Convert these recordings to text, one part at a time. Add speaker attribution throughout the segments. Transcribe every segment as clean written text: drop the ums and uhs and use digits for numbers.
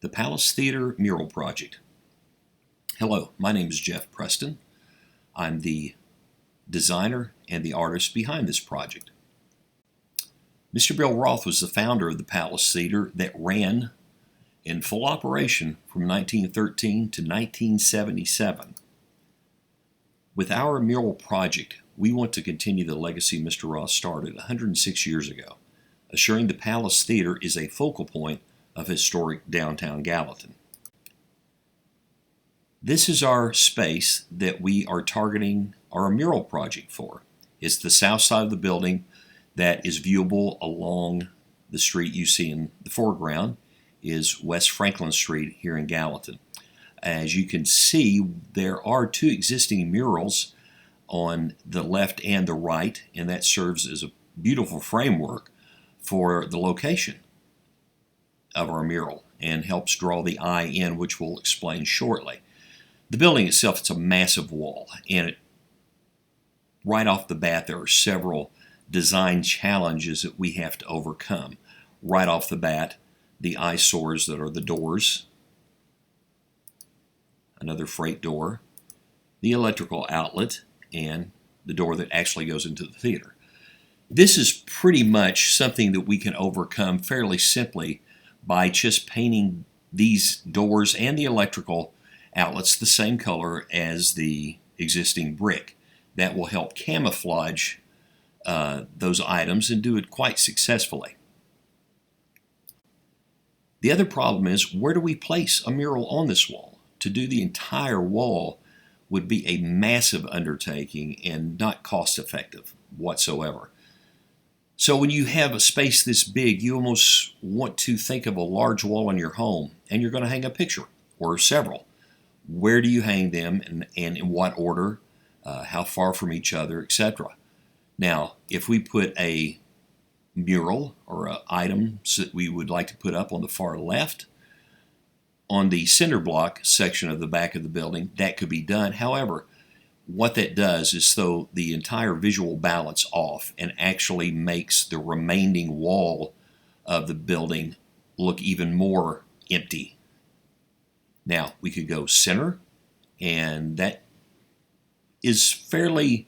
Speaker 1: the Palace Theater Mural Project. Hello, my name is Jeff Preston. I'm the designer and the artist behind this project. Mr. Bill Roth was the founder of the Palace Theater that ran in full operation from 1913 to 1977. With our mural project, we want to continue the legacy Mr. Roth started 106 years ago, assuring the Palace Theater is a focal point of historic downtown Gallatin. This is our space that we are targeting our mural project for. It's the south side of the building that is viewable along the street you see in the foreground is West Franklin Street here in Gallatin. As you can see, there are two existing murals on the left and the right, and that serves as a beautiful framework for the location of our mural and helps draw the eye in, which we'll explain shortly. The building itself, it's a massive wall, and right off the bat there are several design challenges that we have to overcome. Right off the bat, the eyesores that are the doors, another freight door, the electrical outlet, and the door that actually goes into the theater. This is pretty much something that we can overcome fairly simply by just painting these doors and the electrical outlets the same color as the existing brick. That will help camouflage those items and do it quite successfully. The other problem is, where do we place a mural on this wall? To do the entire wall would be a massive undertaking and not cost effective whatsoever. So when you have a space this big, you almost want to think of a large wall in your home, and you're going to hang a picture or several. Where do you hang them, and in what order, how far from each other, etc. Now, if we put a mural or items that we would like to put up on the far left, on the cinder block section of the back of the building, that could be done. However, what that does is throw the entire visual balance off and actually makes the remaining wall of the building look even more empty. Now, we could go center, and that is fairly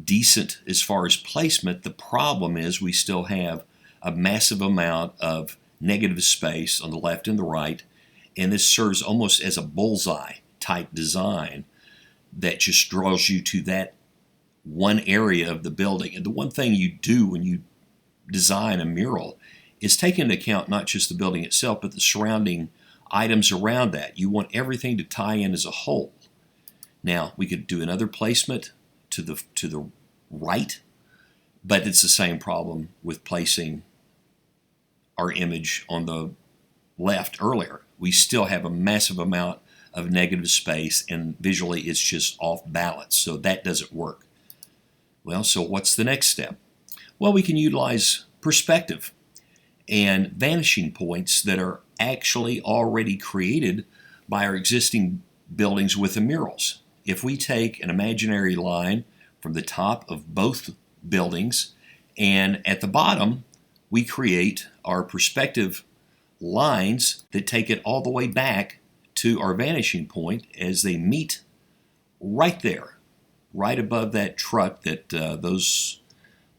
Speaker 1: decent as far as placement. The problem is we still have a massive amount of negative space on the left and the right, and this serves almost as a bullseye type design that just draws you to that one area of the building. And the one thing you do when you design a mural is take into account not just the building itself, but the surrounding items around that. You want everything to tie in as a whole. Now, we could do another placement to the right, but it's the same problem with placing our image on the left earlier. We still have a massive amount of negative space, and visually it's just off balance, so that doesn't work. Well, so what's the next step? Well, we can utilize perspective and vanishing points that are actually already created by our existing buildings with the murals. If we take an imaginary line from the top of both buildings, and at the bottom we create our perspective lines that take it all the way back to our vanishing point as they meet right there, right above that truck that those,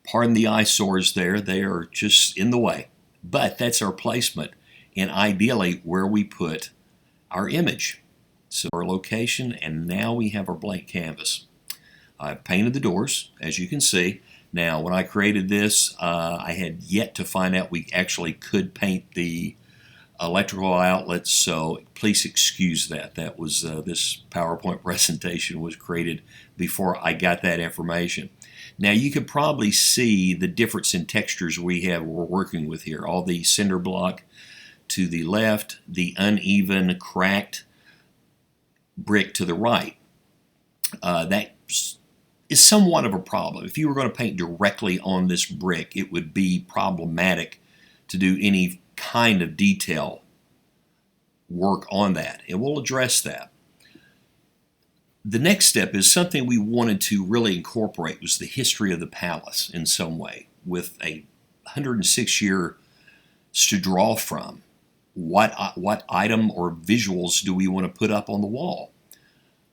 Speaker 1: pardon the eyesores there, they are just in the way. But that's our placement, and ideally where we put our image. So our location, and now we have our blank canvas. I've painted the doors, as you can see. Now, when I created this, I had yet to find out we actually could paint the electrical outlets, so please excuse that. That was this PowerPoint presentation was created before I got that information. Now, you could probably see the difference in textures we're working with here. All the cinder block to the left, the uneven, cracked brick to the right. That is somewhat of a problem. If you were going to paint directly on this brick, it would be problematic to do any kind of detail work on that, and we'll address that. The next step is something we wanted to really incorporate was the history of the palace in some way, with a 106 year to draw from. what item or visuals do we want to put up on the wall?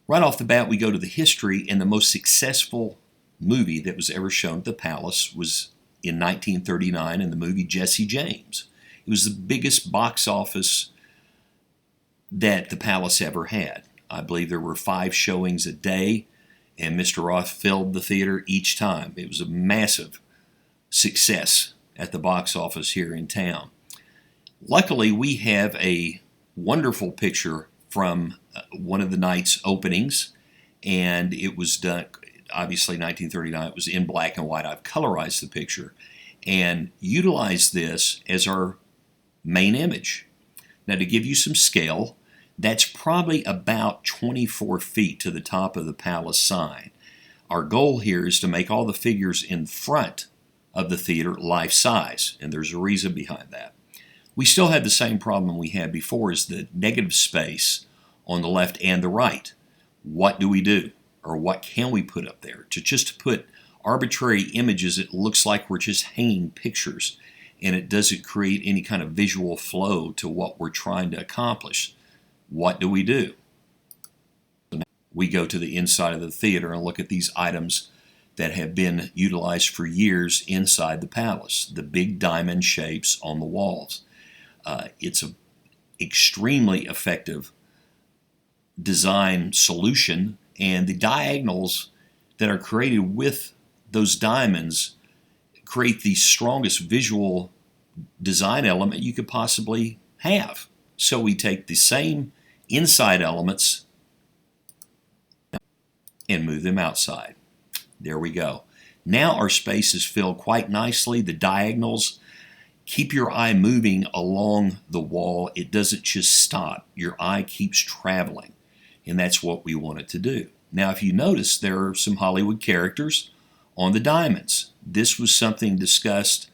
Speaker 1: Right off the bat, we go to the history, and the most successful movie that was ever shown at the Palace was in 1939 in the movie Jesse James. It was the biggest box office that the Palace ever had. I believe there were 5 showings a day, and Mr. Roth filled the theater each time. It was a massive success at the box office here in town. Luckily, we have a wonderful picture from one of the night's openings, and it was done, obviously 1939, it was in black and white. I've colorized the picture and utilized this as our main image. Now, to give you some scale, that's probably about 24 feet to the top of the palace sign. Our goal here is to make all the figures in front of the theater life-size, and there's a reason behind that. We still have the same problem we had before, is the negative space on the left and the right. What do we do? Or what can we put up there? To just put arbitrary images, it looks like we're just hanging pictures, and it doesn't create any kind of visual flow to what we're trying to accomplish. What do? We go to the inside of the theater and look at these items that have been utilized for years inside the palace, the big diamond shapes on the walls. It's an extremely effective design solution, and the diagonals that are created with those diamonds create the strongest visual design element you could possibly have. So we take the same inside elements and move them outside. There we go. Now our space is filled quite nicely. The diagonals keep your eye moving along the wall. It doesn't just stop. Your eye keeps traveling, and that's what we want it to do. Now, if you notice, there are some Hollywood characters on the diamonds. This was something discussed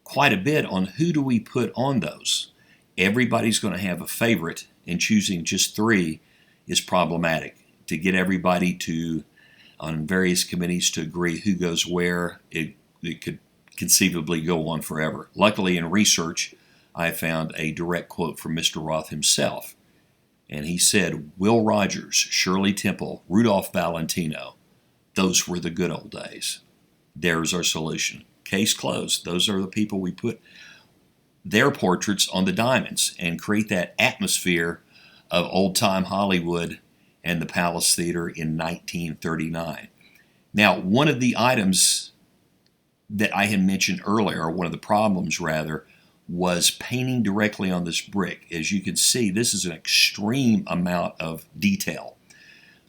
Speaker 1: quite a bit on who do we put on those. Everybody's going to have a favorite, and choosing just 3 is problematic. To get everybody to, on various committees, to agree who goes where, it could conceivably go on forever. Luckily, in research, I found a direct quote from Mr. Roth himself, and he said, Will Rogers, Shirley Temple, Rudolph Valentino, those were the good old days. There's our solution. Case closed. Those are the people we put their portraits on the diamonds and create that atmosphere of old-time Hollywood and the Palace Theater in 1939. Now, one of the items that I had mentioned earlier, one of the problems rather, was painting directly on this brick. As you can see, this is an extreme amount of detail.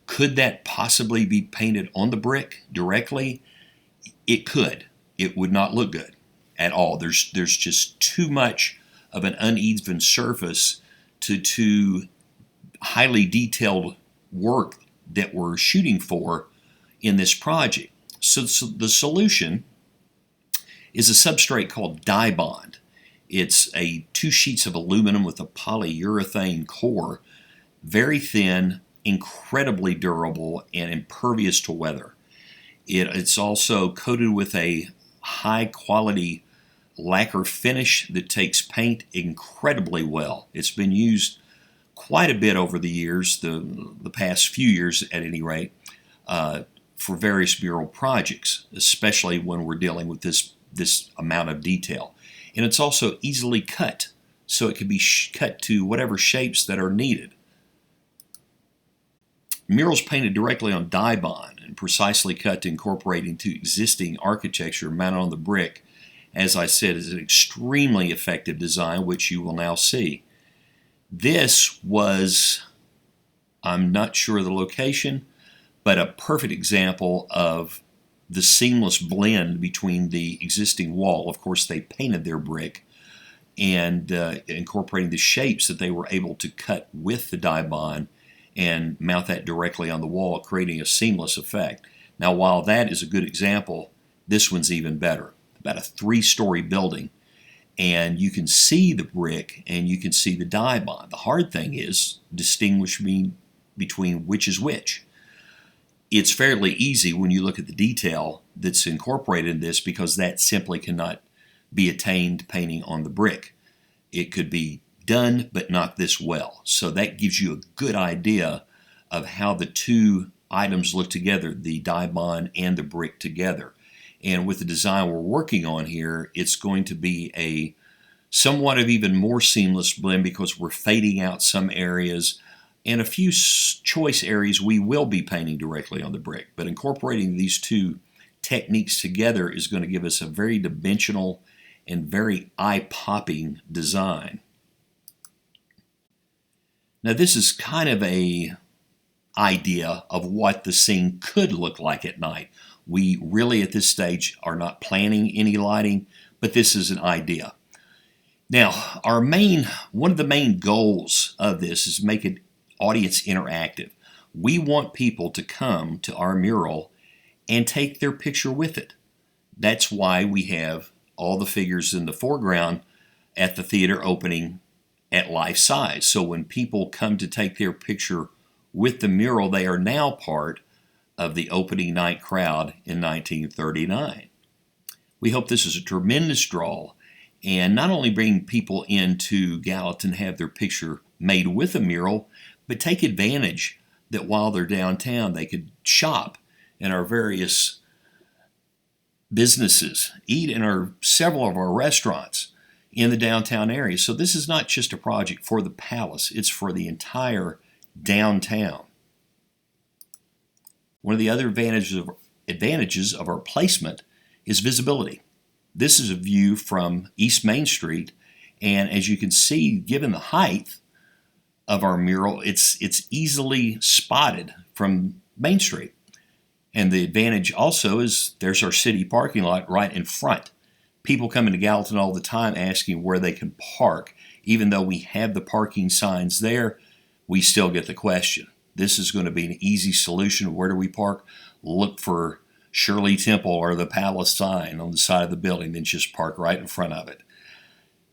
Speaker 1: Could that possibly be painted on the brick directly? It could. It would not look good at all. There's just too much of an uneven surface to highly detailed work that we're shooting for in this project. So the solution is a substrate called dye bond. It's 2 sheets of aluminum with a polyurethane core, very thin, incredibly durable, and impervious to weather. It's also coated with a high-quality lacquer finish that takes paint incredibly well. It's been used quite a bit over the years, the past few years at any rate, for various mural projects, especially when we're dealing with this amount of detail. And it's also easily cut, so it can be cut to whatever shapes that are needed. Murals painted directly on dye bond and precisely cut to incorporate into existing architecture mounted on the brick, as I said, is an extremely effective design, which you will now see. This was, I'm not sure of the location, but a perfect example of the seamless blend between the existing wall. Of course, they painted their brick, and incorporating the shapes that they were able to cut with the dye bond and mount that directly on the wall, creating a seamless effect. Now, while that is a good example, this one's even better. About a 3-story building, and you can see the brick and you can see the dye bond. The hard thing is distinguishing between which is which. It's fairly easy when you look at the detail that's incorporated in this, because that simply cannot be attained painting on the brick. It could be done but not this well. So that gives you a good idea of how the two items look together, the die bond and the brick together. And with the design we're working on here, it's going to be a somewhat of even more seamless blend because we're fading out some areas, and a few choice areas we will be painting directly on the brick. But incorporating these two techniques together is going to give us a very dimensional and very eye-popping design. Now this is kind of a idea of what the scene could look like at night. We really at this stage are not planning any lighting, but this is an idea. Now, one of the main goals of this is make it audience interactive. We want people to come to our mural and take their picture with it. That's why we have all the figures in the foreground at the theater opening at life size. So when people come to take their picture with the mural, they are now part of the opening night crowd in 1939. We hope this is a tremendous draw and not only bring people into Gallatin to have their picture made with a mural, but take advantage that while they're downtown they could shop in our various businesses, eat in several of our restaurants in the downtown area. So this is not just a project for the Palace, it's for the entire downtown. One of the other advantages of our placement is visibility. This is a view from East Main Street, and as you can see, given the height of our mural, it's easily spotted from Main Street. And the advantage also is there's our city parking lot right in front. People come into Gallatin all the time asking where they can park. Even though we have the parking signs there, we still get the question. This is going to be an easy solution. Where do we park? Look for Shirley Temple or the Palace sign on the side of the building, then just park right in front of it.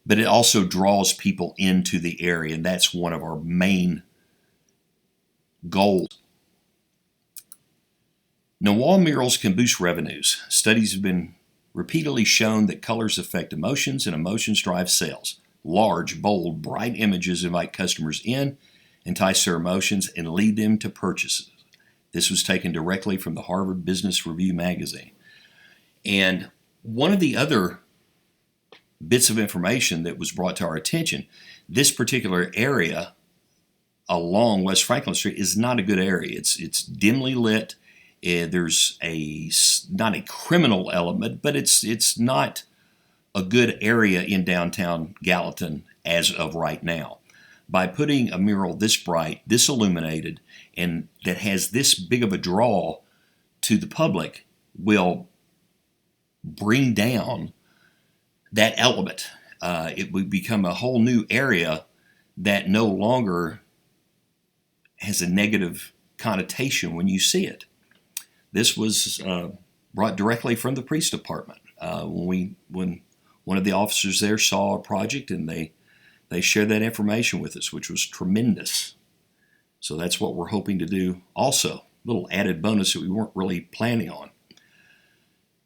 Speaker 1: But it also draws people into the area, and that's one of our main goals. Now, wall murals can boost revenues. Studies have been repeatedly shown that colors affect emotions, and emotions drive sales. Large, bold, bright images invite customers in, entice their emotions, and lead them to purchases. This was taken directly from the Harvard Business Review magazine. And one of the other bits of information that was brought to our attention, this particular area along West Franklin Street is not a good area. It's dimly lit. There's not a criminal element, but it's not a good area in downtown Gallatin as of right now. By putting a mural this bright, this illuminated, and that has this big of a draw to the public, will bring down that element. It would become a whole new area that no longer has a negative connotation when you see it. This was brought directly from the police department. When one of the officers there saw a project, and they shared that information with us, which was tremendous. So that's what we're hoping to do also. A little added bonus that we weren't really planning on.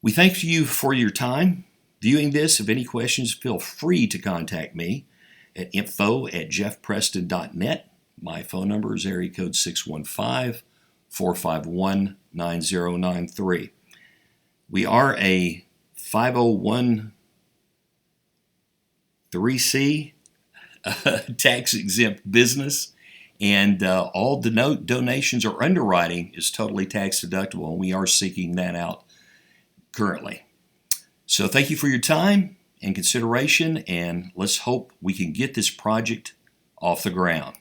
Speaker 1: We thank you for your time viewing this. If any questions, feel free to contact me at info@jeffpreston.net. My phone number is area code 615-451-9093. We are a 501(c) tax-exempt business, and all donations or underwriting is totally tax-deductible, and we are seeking that out currently. So thank you for your time and consideration, and let's hope we can get this project off the ground.